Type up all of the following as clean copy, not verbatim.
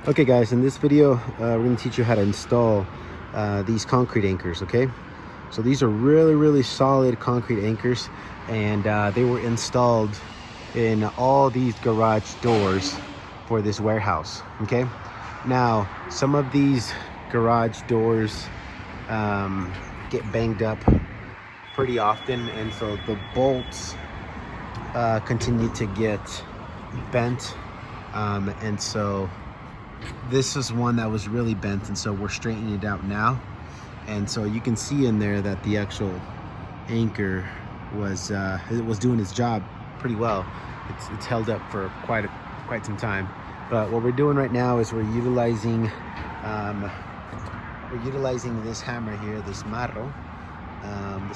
Okay guys, in this video we're going to teach you how to install these concrete anchors. Okay, so these are really solid concrete anchors, and they were installed in all these garage doors for this warehouse. Okay, now some of these garage doors get banged up pretty often, and so the bolts continue to get bent, and so this is one that was really bent, and so we're straightening it out now. And so you can see in there that the actual anchor was doing its job pretty well. It's held up for quite some time. But what we're doing right now is we're utilizing this hammer here, this marro, the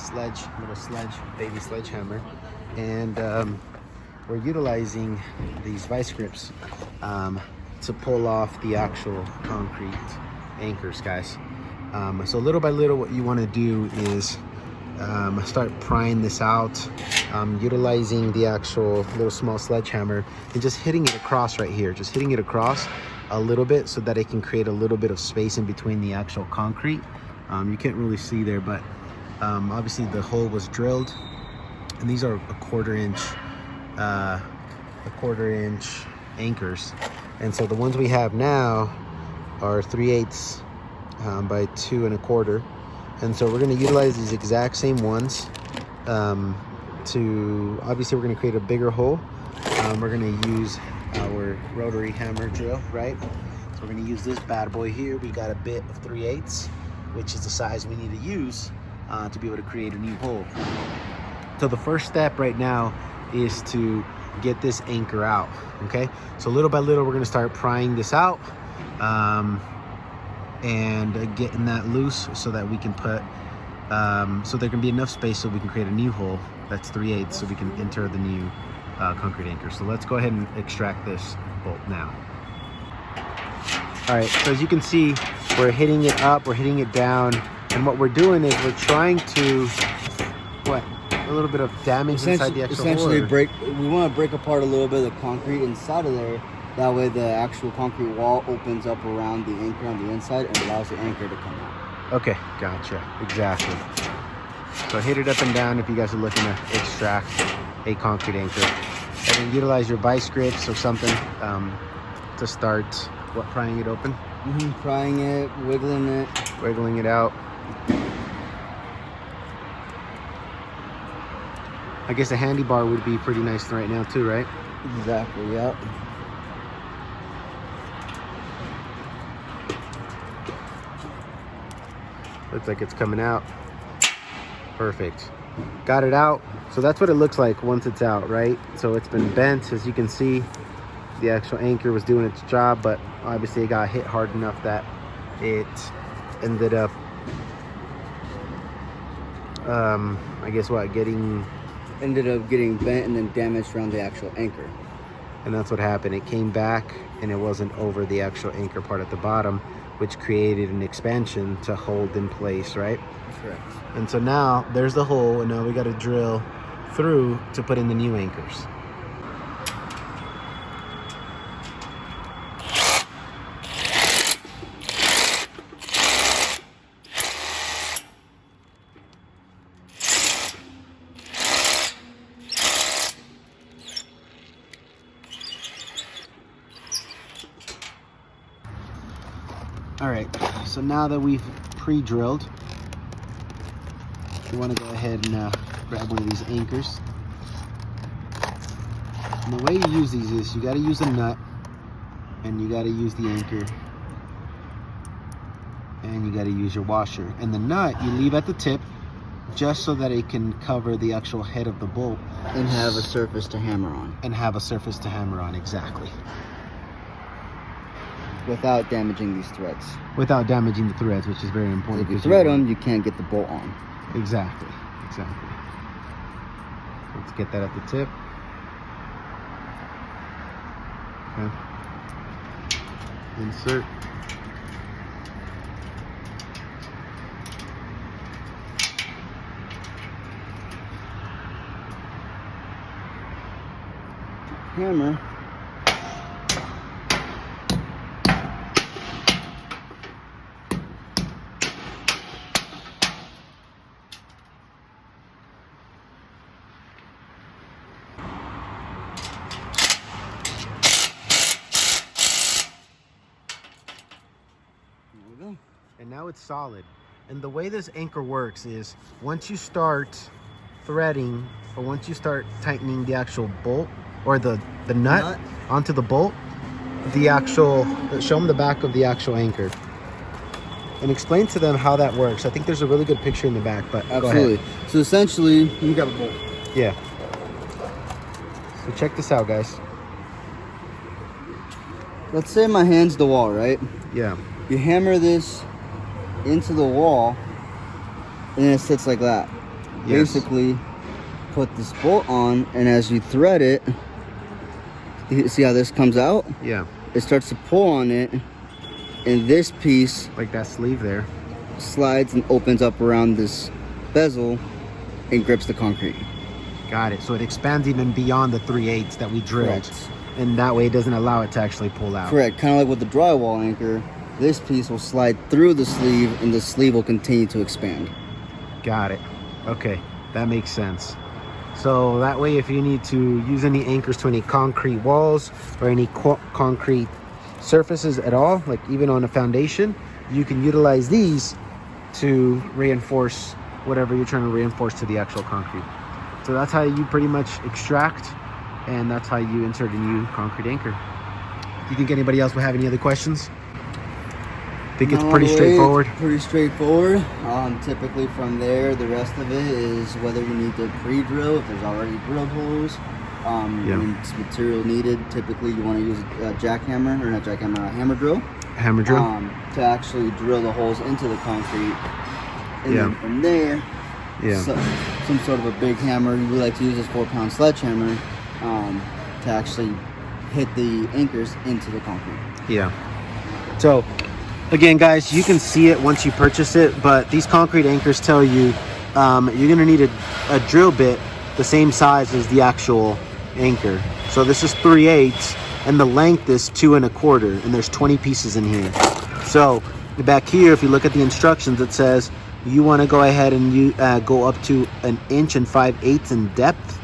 little baby sledgehammer, and we're utilizing these vice grips to pull off the actual concrete anchors, guys. So little by little, what you want to do is start prying this out, utilizing the actual little small sledgehammer and just hitting it across right here, just hitting it across a little bit so that it can create a little bit of space in between the actual concrete. You can't really see there, but obviously the hole was drilled, and these are a quarter inch anchors. And so the ones we have now are 3/8 by 2 1/4. And so we're going to utilize these exact same ones to, obviously we're going to create a bigger hole. We're going to use our rotary hammer drill, right? So we're going to use this bad boy here. We got a bit of 3/8, which is the size we need to use to be able to create a new hole. So the first step right now is to get this anchor out. Okay, so little by little we're going to start prying this out and getting that loose so that we can put so there can be enough space so we can create a new hole that's 3/8 so we can enter the new concrete anchor. So let's go ahead and extract this bolt now. All right, so as you can see, we're hitting it up, we're hitting it down, and what we're doing is we're trying to a little bit of damage inside the actual essentially hole. We want to break apart a little bit of the concrete inside of there. That way the actual concrete wall opens up around the anchor on the inside and allows the anchor to come out. Okay, gotcha, exactly. So hit it up and down if you guys are looking to extract a concrete anchor, and then utilize your vice grips or something to start prying it open. Prying it, wiggling it out. I guess a handy bar would be pretty nice right now too, right? Exactly, yep. Looks like it's coming out. Perfect. Got it out. So that's what it looks like once it's out, right? So it's been bent. As you can see, the actual anchor was doing its job, but obviously it got hit hard enough that it ended up getting bent and then damaged around the actual anchor. And that's what happened. It came back and it wasn't over the actual anchor part at the bottom, which created an expansion to hold in place, right? Correct. And so now there's the hole, and now we got to drill through to put in the new anchors. All right, so now that we've pre-drilled, you want to go ahead and grab one of these anchors. And the way you use these is you got to use a nut, and you got to use the anchor, and you got to use your washer. And the nut you leave at the tip just so that it can cover the actual head of the bolt. And have a surface to hammer on. Exactly. Without damaging these threads. Without damaging the threads, which is very important. If you thread them, you can't get the bolt on. Exactly. Let's get that at the tip. Okay. Insert. Hammer There we go. And now it's solid. And the way this anchor works is once you start threading, or once you start tightening the actual bolt or the nut onto the bolt, the actual, show them the back of the actual anchor and explain to them how that works. I think there's a really good picture in the back, but absolutely. Go ahead. So essentially, you got a bolt. Yeah. So check this out, guys. Let's say my hand's the wall, right? Yeah. You hammer this into the wall, and then it sits like that. Yes. Basically, put this bolt on, and as you thread it, you see how this comes out? Yeah. It starts to pull on it, and this piece, like that sleeve there, slides and opens up around this bezel and grips the concrete. Got it. So it expands even beyond the 3/8 that we drilled. Correct. And that way it doesn't allow it to actually pull out. Correct. Kind of like with the drywall anchor, this piece will slide through the sleeve, and the sleeve will continue to expand. Got it. Okay, that makes sense. So that way, if you need to use any anchors to any concrete walls or any concrete surfaces at all, like even on a foundation, you can utilize these to reinforce whatever you're trying to reinforce to the actual concrete. So that's how you pretty much extract, and that's how you insert a new concrete anchor. Do you think anybody else will have any other questions? I think it's pretty straightforward. Pretty straightforward. Typically from there, the rest of it is whether you need to pre-drill, if there's already drilled holes. It's material needed. Typically, you want to use a jackhammer, or not jackhammer, a hammer drill. Hammer drill? To actually drill the holes into the concrete. And then from there, some sort of a big hammer. We like to use this 4-pound sledgehammer to actually hit the anchors into the concrete. Yeah. So, again, guys, you can see it once you purchase it, but these concrete anchors tell you you're going to need a drill bit the same size as the actual anchor. So this is 3/8, and the length is 2 1/4, and there's 20 pieces in here. So back here, if you look at the instructions, it says you want to go ahead and you go up to 1 5/8 inches in depth,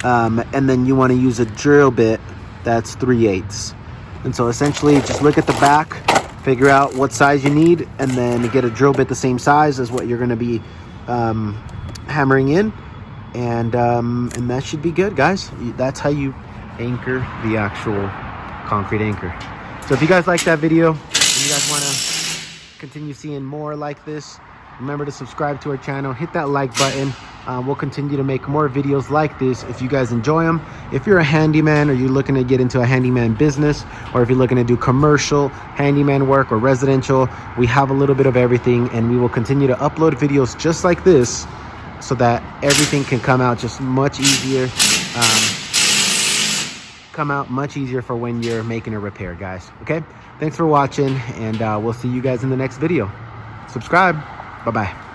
and then you want to use a drill bit that's 3/8. And so essentially, just look at the back, figure out what size you need, and then get a drill bit the same size as what you're going to be hammering in, and that should be good, guys. That's how you anchor the actual concrete anchor. So if you guys like that video and you guys want to continue seeing more like this, remember to subscribe to our channel, hit that like button. We'll continue to make more videos like this if you guys enjoy them. If you're a handyman, or you're looking to get into a handyman business, or if you're looking to do commercial handyman work or residential, we have a little bit of everything, and we will continue to upload videos just like this so that everything can come out just much easier. Come out much easier for when you're making a repair, guys. Okay, thanks for watching, and we'll see you guys in the next video. Subscribe. Bye-bye.